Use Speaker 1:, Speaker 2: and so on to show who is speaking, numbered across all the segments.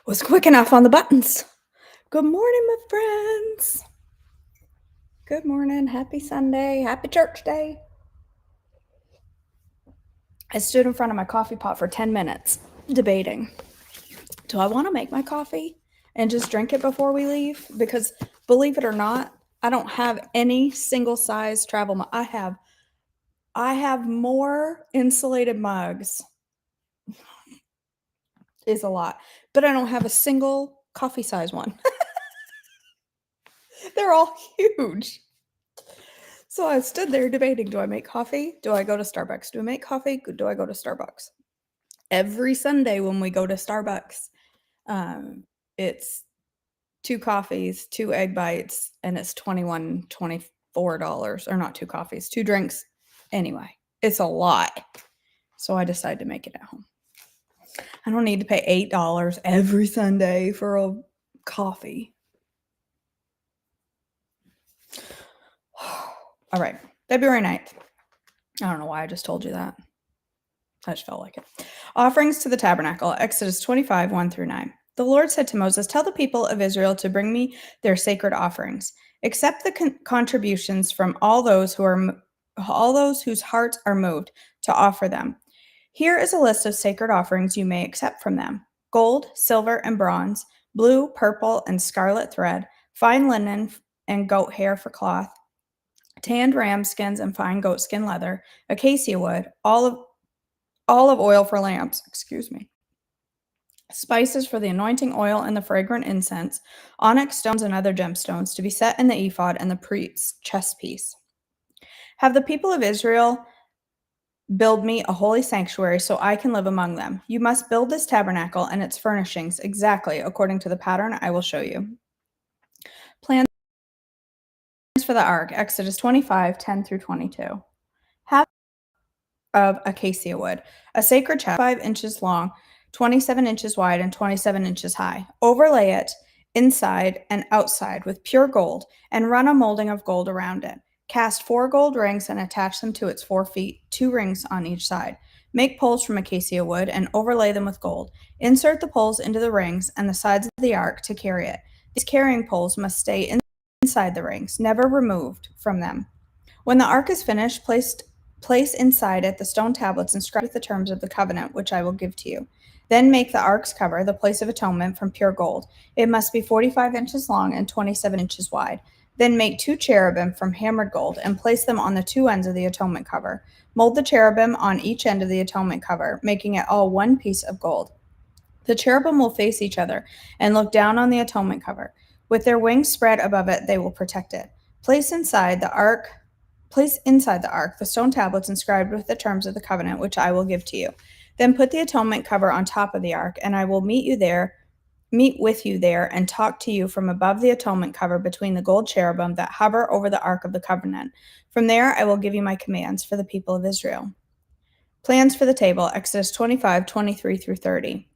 Speaker 1: Was quick enough on the buttons. Good morning, my friends. Good morning. Happy Sunday. Happy church day. I stood in front of my coffee pot for 10 minutes debating. Do I want to make my coffee and just drink it before we leave? Because believe it or not, I don't have any single size travel mug. I have more insulated mugs. Is a lot, but I don't have a single coffee size one. They're all huge. So I stood there debating, do I make coffee? Do I go to Starbucks? Do I make coffee? Do I go to Starbucks? Every Sunday when we go to Starbucks, it's 2 coffees, 2 egg bites, and it's $24, or not 2 coffees, 2 drinks. Anyway, it's a lot. So I decided to make it at home. I don't need to pay $8 every Sunday for a coffee. All right, February 9th. I don't know why I just told you that. I just felt like it. Offerings to the tabernacle, Exodus 25, 1 through 9. The Lord said to Moses, "Tell the people of Israel to bring me their sacred offerings. Accept the contributions from all those whose hearts are moved to offer them. Here is a list of sacred offerings you may accept from them: gold, silver, and bronze, blue, purple, and scarlet thread, fine linen and goat hair for cloth, tanned ram skins and fine goatskin leather, acacia wood, olive oil for lamps, spices for the anointing oil and the fragrant incense, onyx stones and other gemstones to be set in the ephod and the priest's chest piece. Have the people of Israel build me a holy sanctuary so I can live among them. You must build this tabernacle and its furnishings exactly according to the pattern I will show you." Plans for the ark, Exodus 25, 10 through 22. Have of acacia wood, a sacred chest 5 inches long, 27 inches wide, and 27 inches high. Overlay it inside and outside with pure gold, and run a molding of gold around it. Cast 4 gold rings and attach them to its 4 feet, 2 rings on each side. Make poles from acacia wood and overlay them with gold. Insert the poles into the rings and the sides of the ark to carry it. These carrying poles must stay inside the rings, never removed from them. When the ark is finished, place inside it the stone tablets inscribed with the terms of the covenant which I will give to you. Then make the ark's cover, the place of atonement, from pure gold. It must be 45 inches long and 27 inches wide. Then make 2 cherubim from hammered gold and place them on the 2 ends of the atonement cover. Mold the cherubim on each end of the atonement cover, making it all one piece of gold. The cherubim will face each other and look down on the atonement cover. With their wings spread above it, they will protect it. Place inside the ark the stone tablets inscribed with the terms of the covenant which I will give to you. Then put the atonement cover on top of the ark, and I will meet with you there and talk to you from above the atonement cover between the gold cherubim that hover over the ark of the covenant. From there I will give you my commands for the people of Israel. Plans for the table, Exodus 25, 23 through 30.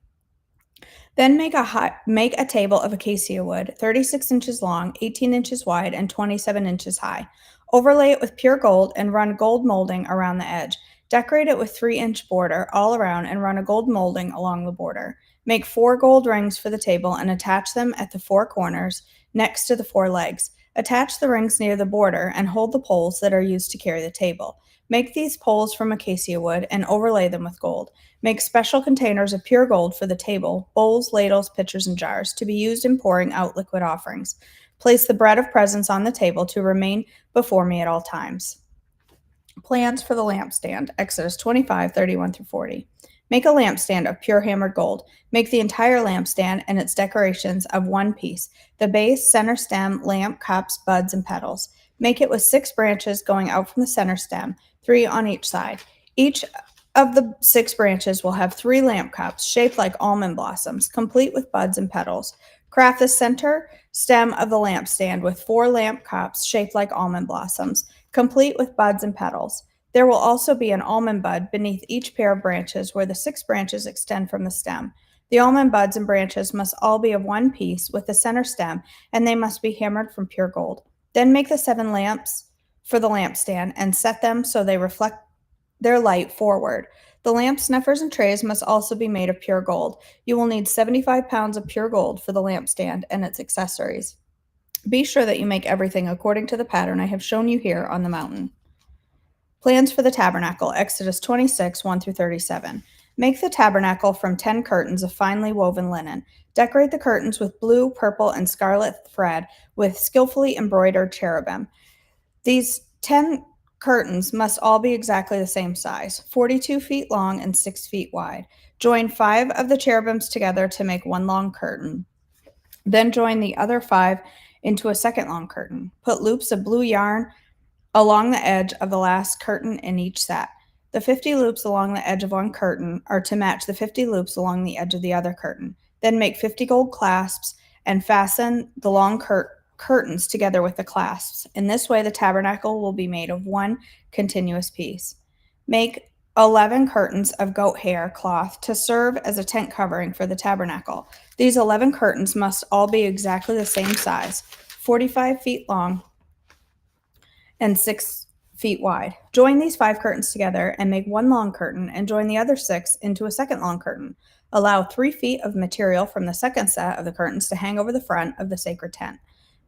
Speaker 1: Then make a table of acacia wood, 36 inches long, 18 inches wide, and 27 inches high. Overlay it with pure gold and run gold molding around the edge. Decorate it with 3-inch border all around and run a gold molding along the border. Make 4 gold rings for the table and attach them at the 4 corners next to the 4 legs. Attach the rings near the border and hold the poles that are used to carry the table. Make these poles from acacia wood and overlay them with gold. Make special containers of pure gold for the table, bowls, ladles, pitchers, and jars, to be used in pouring out liquid offerings. Place the bread of presence on the table to remain before me at all times. Plans for the lampstand, Exodus 25, 31 through 40. Make a lampstand of pure hammered gold. Make the entire lampstand and its decorations of one piece: the base, center stem, lamp, cups, buds, and petals. Make it with 6 branches going out from the center stem, 3 on each side. Each of the 6 branches will have 3 lamp cups shaped like almond blossoms, complete with buds and petals. Craft the center stem of the lampstand with 4 lamp cups shaped like almond blossoms, complete with buds and petals. There will also be an almond bud beneath each pair of branches where the 6 branches extend from the stem. The almond buds and branches must all be of one piece with the center stem, and they must be hammered from pure gold. Then make the 7 lamps for the lampstand and set them so they reflect their light forward. The lamp snuffers and trays must also be made of pure gold. You will need 75 pounds of pure gold for the lampstand and its accessories. Be sure that you make everything according to the pattern I have shown you here on the mountain. Plans for the tabernacle, Exodus 26, 1 through 37. Make the tabernacle from 10 curtains of finely woven linen. Decorate the curtains with blue, purple, and scarlet thread with skillfully embroidered cherubim. These 10 curtains must all be exactly the same size, 42 feet long and 6 feet wide. Join 5 of the cherubims together to make one long curtain. Then join the other 5 into a second long curtain. Put loops of blue yarn along the edge of the last curtain in each set. The 50 loops along the edge of one curtain are to match the 50 loops along the edge of the other curtain. Then make 50 gold clasps and fasten the long curtains together with the clasps. In this way, the tabernacle will be made of one continuous piece. Make 11 curtains of goat hair cloth to serve as a tent covering for the tabernacle. These 11 curtains must all be exactly the same size, 45 feet long and 6 feet wide. Join these 5 curtains together and make one long curtain and join the other 6 into a second long curtain. Allow 3 feet of material from the second set of the curtains to hang over the front of the sacred tent.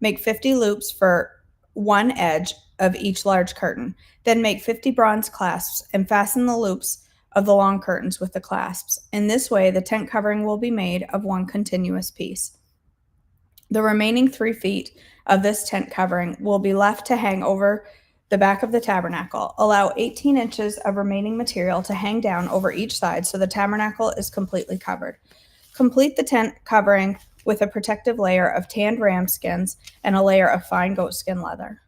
Speaker 1: Make 50 loops for one edge of each large curtain. Then make 50 bronze clasps and fasten the loops of the long curtains with the clasps. In this way, the tent covering will be made of one continuous piece. The remaining 3 feet of this tent covering will be left to hang over the back of the tabernacle. Allow 18 inches of remaining material to hang down over each side so the tabernacle is completely covered. Complete the tent covering with a protective layer of tanned ram skins and a layer of fine goatskin leather.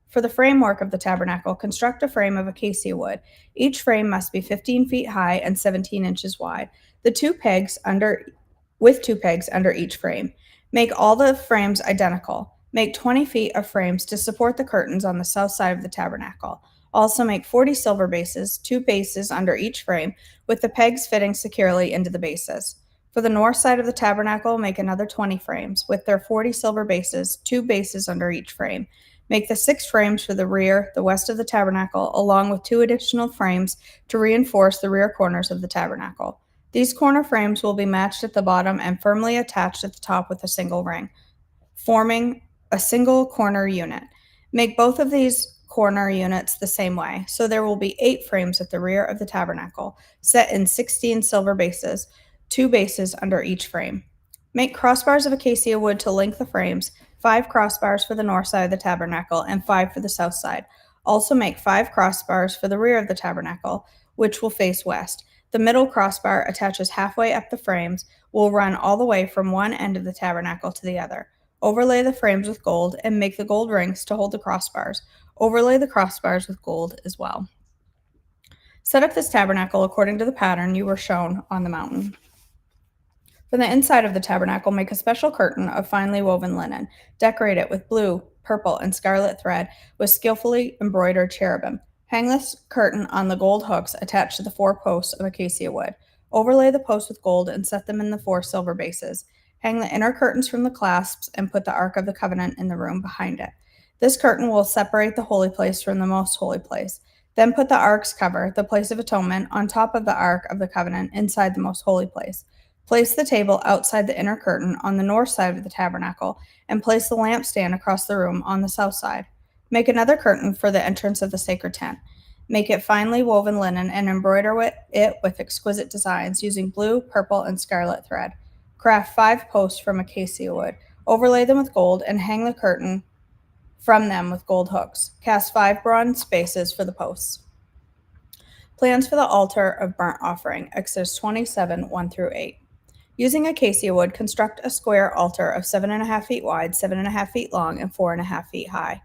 Speaker 1: For the framework of the tabernacle, construct a frame of acacia wood. Each frame must be 15 feet high and 17 inches wide, with 2 pegs under each frame. Make all the frames identical. Make 20 feet of frames to support the curtains on the south side of the tabernacle. Also make 40 silver bases, 2 bases under each frame, with the pegs fitting securely into the bases. For the north side of the tabernacle, make another 20 frames, with their 40 silver bases, 2 bases under each frame. Make the 6 frames for the rear, the west of the tabernacle, along with 2 additional frames to reinforce the rear corners of the tabernacle. These corner frames will be matched at the bottom and firmly attached at the top with a single ring, forming a single corner unit. Make both of these corner units the same way, so there will be 8 frames at the rear of the tabernacle, set in 16 silver bases, 2 bases under each frame. Make crossbars of acacia wood to link the frames, 5 crossbars for the north side of the tabernacle and 5 for the south side. Also make 5 crossbars for the rear of the tabernacle, which will face west. The middle crossbar attaches halfway up the frames, will run all the way from one end of the tabernacle to the other. Overlay the frames with gold and make the gold rings to hold the crossbars. Overlay the crossbars with gold as well. Set up this tabernacle according to the pattern you were shown on the mountain. For the inside of the tabernacle, make a special curtain of finely woven linen. Decorate it with blue, purple, and scarlet thread with skillfully embroidered cherubim. Hang this curtain on the gold hooks attached to the 4 posts of acacia wood. Overlay the posts with gold and set them in the 4 silver bases. Hang the inner curtains from the clasps and put the Ark of the Covenant in the room behind it. This curtain will separate the holy place from the most holy place. Then put the Ark's cover, the place of atonement, on top of the Ark of the Covenant inside the most holy place. Place the table outside the inner curtain on the north side of the tabernacle and place the lampstand across the room on the south side. Make another curtain for the entrance of the sacred tent. Make it finely woven linen and embroider it with exquisite designs using blue, purple, and scarlet thread. Craft 5 posts from acacia wood. Overlay them with gold and hang the curtain from them with gold hooks. Cast 5 bronze bases for the posts. Plans for the altar of burnt offering, Exodus 27, 1 through 8. Using acacia wood, construct a square altar of 7.5 feet wide, 7.5 feet long, and 4.5 feet high.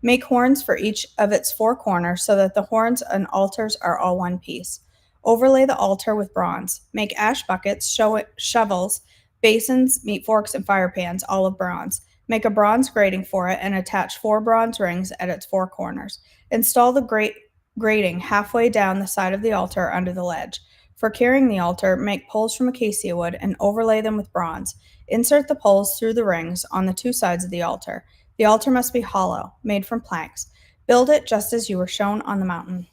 Speaker 1: Make horns for each of its 4 corners so that the horns and altars are all one piece. Overlay the altar with bronze. Make ash buckets, shovels, basins, meat forks, and fire pans, all of bronze. Make a bronze grating for it and attach 4 bronze rings at its 4 corners. Install the grating halfway down the side of the altar under the ledge. For carrying the altar, make poles from acacia wood and overlay them with bronze. Insert the poles through the rings on the 2 sides of the altar. The altar must be hollow, made from planks. Build it just as you were shown on the mountain.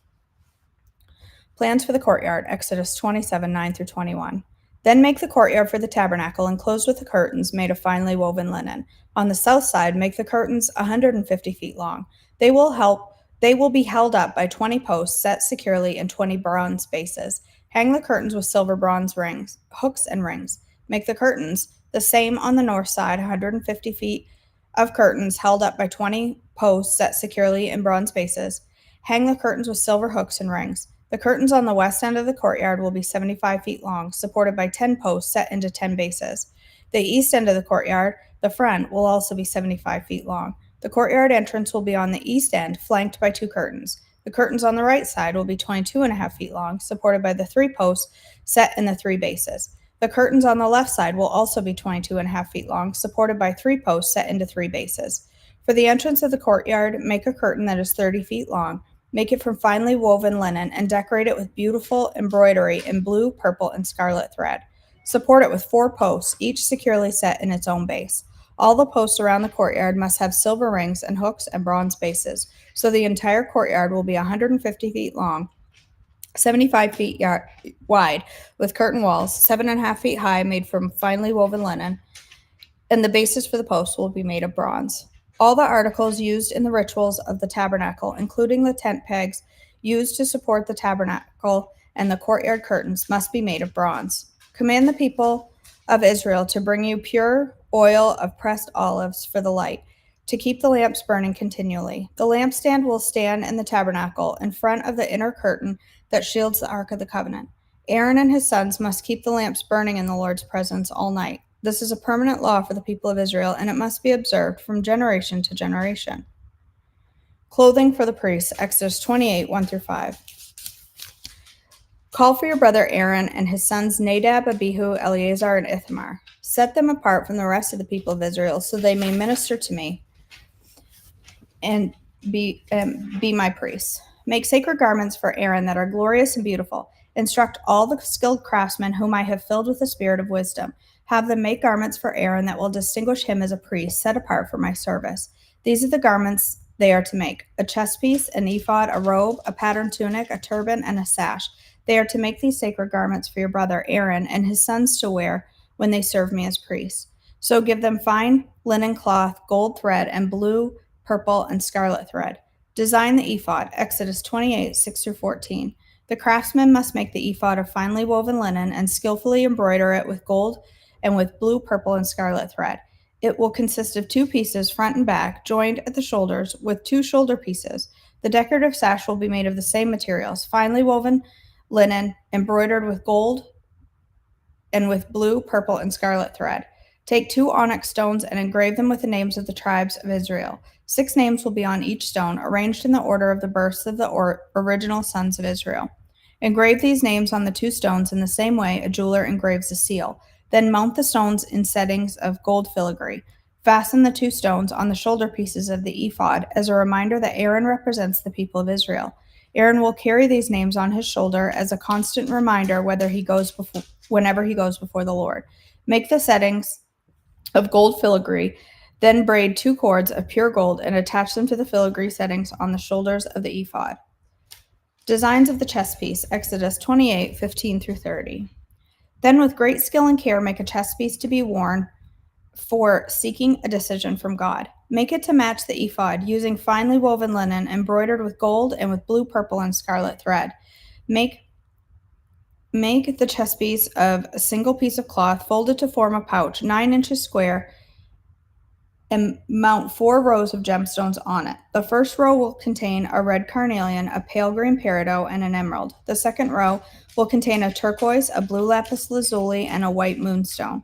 Speaker 1: Plans for the courtyard, Exodus 27, 9 through 21. Then make the courtyard for the tabernacle enclosed with the curtains made of finely woven linen. On the south side, make the curtains 150 feet long. They will be held up by 20 posts set securely in 20 bronze bases. Hang the curtains with silver bronze rings, hooks and rings. Make the curtains the same on the north side, 150 feet of curtains held up by 20 posts set securely in bronze bases. Hang the curtains with silver hooks and rings. The curtains on the west end of the courtyard will be 75 feet long, supported by 10 posts set into 10 bases. The east end of the courtyard, the front, will also be 75 feet long. The courtyard entrance will be on the east end, flanked by 2 curtains. The curtains on the right side will be 22.5 feet long, supported by the 3 posts set in the 3 bases. The curtains on the left side will also be 22.5 feet long, supported by 3 posts set into 3 bases. For the entrance of the courtyard, make a curtain that is 30 feet long. Make it from finely woven linen and decorate it with beautiful embroidery in blue, purple, and scarlet thread. Support it with 4 posts, each securely set in its own base. All the posts around the courtyard must have silver rings and hooks and bronze bases, so the entire courtyard will be 150 feet long, 75 feet wide, with curtain walls, 7.5 feet high, made from finely woven linen, and the bases for the posts will be made of bronze. All the articles used in the rituals of the tabernacle, including the tent pegs used to support the tabernacle and the courtyard curtains, must be made of bronze. Command the people of Israel to bring you pure oil of pressed olives for the light, to keep the lamps burning continually. The lampstand will stand in the tabernacle in front of the inner curtain that shields the Ark of the Covenant. Aaron and his sons must keep the lamps burning in the Lord's presence all night. This is a permanent law for the people of Israel, and it must be observed from generation to generation. Clothing for the priests, Exodus 28, 1 through 5. Call for your brother Aaron and his sons Nadab, Abihu, Eleazar, and Ithamar. Set them apart from the rest of the people of Israel, so they may minister to me and be my priests. Make sacred garments for Aaron that are glorious and beautiful. Instruct all the skilled craftsmen whom I have filled with the spirit of wisdom. Have them make garments for Aaron that will distinguish him as a priest, set apart for my service. These are the garments they are to make: a chest piece, an ephod, a robe, a patterned tunic, a turban, and a sash. They are to make these sacred garments for your brother Aaron and his sons to wear when they serve me as priests. So give them fine linen cloth, gold thread, and blue, purple, and scarlet thread. Design the ephod, Exodus 28, 6 through 14. The craftsman must make the ephod of finely woven linen and skillfully embroider it with gold and with blue, purple, and scarlet thread. It will consist of 2 pieces, front and back, joined at the shoulders with 2 shoulder pieces. The decorative sash will be made of the same materials, finely woven linen, embroidered with gold and with blue, purple, and scarlet thread. Take 2 onyx stones and engrave them with the names of the tribes of Israel. 6 names will be on each stone, arranged in the order of the births of the original sons of Israel. Engrave these names on the 2 stones in the same way a jeweler engraves a seal. Then mount the stones in settings of gold filigree. Fasten the 2 stones on the shoulder pieces of the ephod as a reminder that Aaron represents the people of Israel. Aaron will carry these names on his shoulder as a constant reminder whenever he goes before the Lord. Make the settings of gold filigree, then braid 2 cords of pure gold and attach them to the filigree settings on the shoulders of the ephod. Designs of the chest piece, Exodus 28, 15 through 30. Then with great skill and care make a chest piece to be worn for seeking a decision from God. Make it to match the ephod, using finely woven linen embroidered with gold and with blue, purple, and scarlet thread. Make the chest piece of a single piece of cloth folded to form a pouch 9 inches square, and mount 4 rows of gemstones on it. The first row will contain a red carnelian, a pale green peridot, and an emerald. The second row will contain a turquoise, a blue lapis lazuli, and a white moonstone.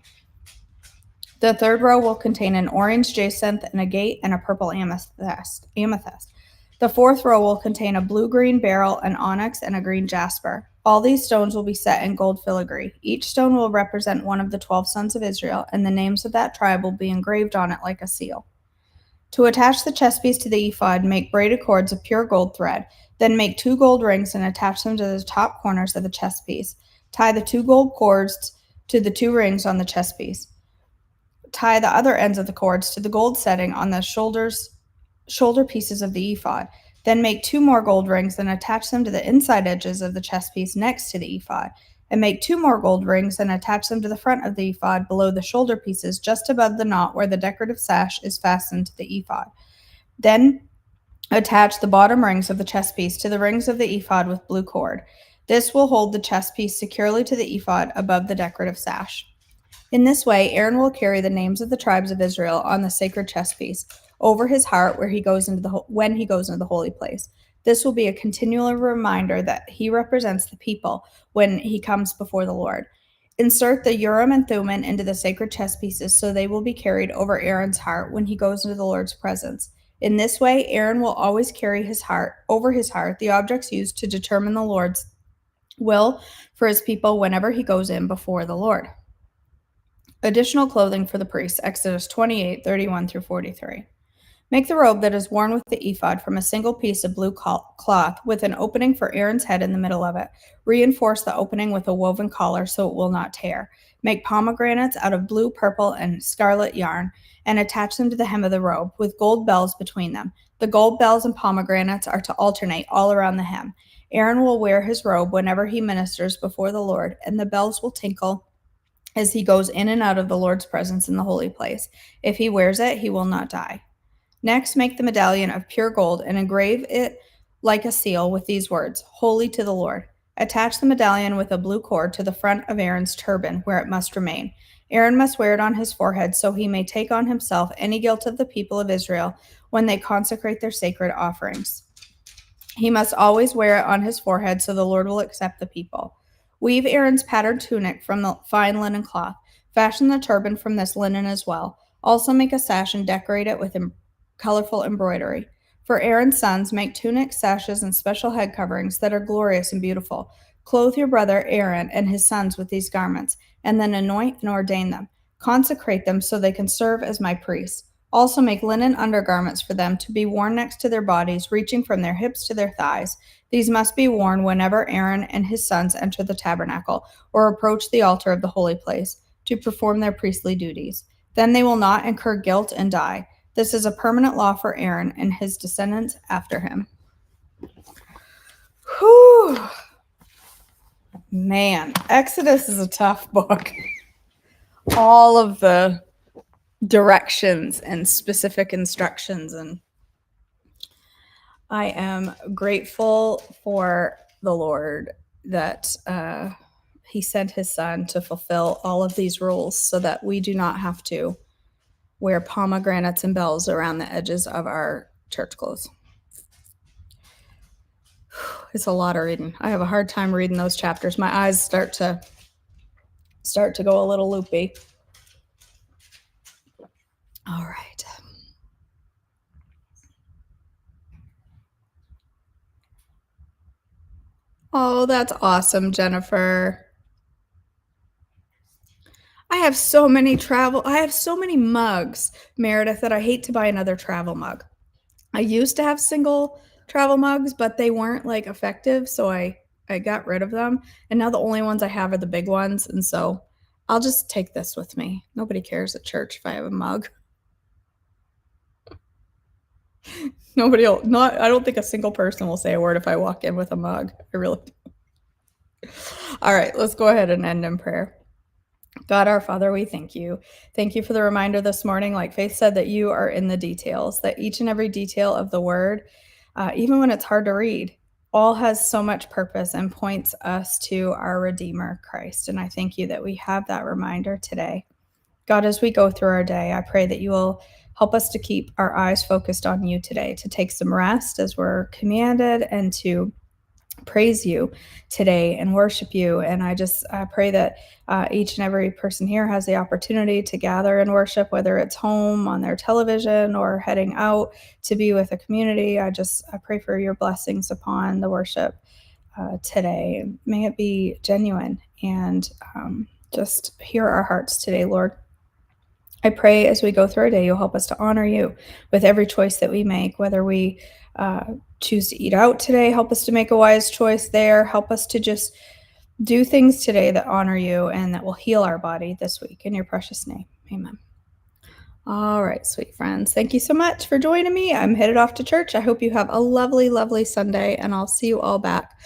Speaker 1: The third row will contain an orange jacinth, and agate, and a purple amethyst. The fourth row will contain a blue-green beryl, an onyx, and a green jasper. All these stones will be set in gold filigree. Each stone will represent one of the 12 sons of Israel, and the names of that tribe will be engraved on it like a seal. To attach the chest piece to the ephod, make braided cords of pure gold thread. Then make 2 gold rings and attach them to the top corners of the chest piece. Tie the 2 gold cords to the 2 rings on the chest piece. Tie the other ends of the cords to the gold setting on the shoulder pieces of the ephod. Then make 2 more gold rings and attach them to the inside edges of the chest piece next to the ephod. And make 2 more gold rings and attach them to the front of the ephod below the shoulder pieces, just above the knot where the decorative sash is fastened to the ephod. Then attach the bottom rings of the chest piece to the rings of the ephod with blue cord. This will hold the chest piece securely to the ephod above the decorative sash. In this way, Aaron will carry the names of the tribes of Israel on the sacred chest piece over his heart when he goes into the holy place. This will be a continual reminder that he represents the people when he comes before the Lord. Insert the Urim and Thummim into the sacred chest pieces so they will be carried over Aaron's heart when he goes into the Lord's presence. In this way, Aaron will always carry over his heart the objects used to determine the Lord's will for his people whenever he goes in before the Lord. Additional clothing for the priests, Exodus 28:31-43. Make the robe that is worn with the ephod from a single piece of blue cloth with an opening for Aaron's head in the middle of it. Reinforce the opening with a woven collar so it will not tear. Make pomegranates out of blue, purple, and scarlet yarn and attach them to the hem of the robe with gold bells between them. The gold bells and pomegranates are to alternate all around the hem. Aaron will wear his robe whenever he ministers before the Lord, and the bells will tinkle as he goes in and out of the Lord's presence in the holy place. If he wears it, he will not die. Next, make the medallion of pure gold and engrave it like a seal with these words, Holy to the Lord. Attach the medallion with a blue cord to the front of Aaron's turban, where it must remain. Aaron must wear it on his forehead so he may take on himself any guilt of the people of Israel when they consecrate their sacred offerings. He must always wear it on his forehead so the Lord will accept the people. Weave Aaron's patterned tunic from the fine linen cloth. Fashion the turban from this linen as well. Also make a sash and decorate it with colorful embroidery. For Aaron's sons, make tunics, sashes, and special head coverings that are glorious and beautiful. Clothe your brother Aaron and his sons with these garments, and then anoint and ordain them. Consecrate them so they can serve as my priests. Also make linen undergarments for them to be worn next to their bodies, reaching from their hips to their thighs. These must be worn whenever Aaron and his sons enter the tabernacle or approach the altar of the holy place to perform their priestly duties. Then they will not incur guilt and die. This is a permanent law for Aaron and his descendants after him. Whew. Man, Exodus is a tough book. All of the directions and specific instructions, and I am grateful for the Lord that he sent his son to fulfill all of these rules so that we do not have to wear pomegranates and bells around the edges of our church clothes. It's a lot of reading. I have a hard time reading those chapters. My eyes start to go a little loopy. All right. Oh, that's awesome, Jennifer. I have so many mugs, Meredith, that I hate to buy another travel mug. I used to have single travel mugs, but they weren't like effective, so I got rid of them. And now the only ones I have are the big ones, and so I'll just take this with me. Nobody cares at church if I have a mug. I don't think a single person will say a word if I walk in with a mug. I really don't. All right, let's go ahead and end in prayer. God, our Father, we thank you. Thank you for the reminder this morning, like Faith said, that you are in the details, that each and every detail of the word, even when it's hard to read, all has so much purpose and points us to our Redeemer, Christ. And I thank you that we have that reminder today. God, as we go through our day, I pray that you will help us to keep our eyes focused on you today, to take some rest as we're commanded, and to praise you today and worship you. And I pray that each and every person here has the opportunity to gather and worship, whether it's home on their television or heading out to be with a community. I pray for your blessings upon the worship today. May it be genuine, and just hear our hearts today, Lord. I pray as we go through our day, you'll help us to honor you with every choice that we make, whether we choose to eat out today. Help us to make a wise choice there. Help us to just do things today that honor you and that will heal our body this week. In your precious name, amen. All right, sweet friends. Thank you so much for joining me. I'm headed off to church. I hope you have a lovely, lovely Sunday, and I'll see you all back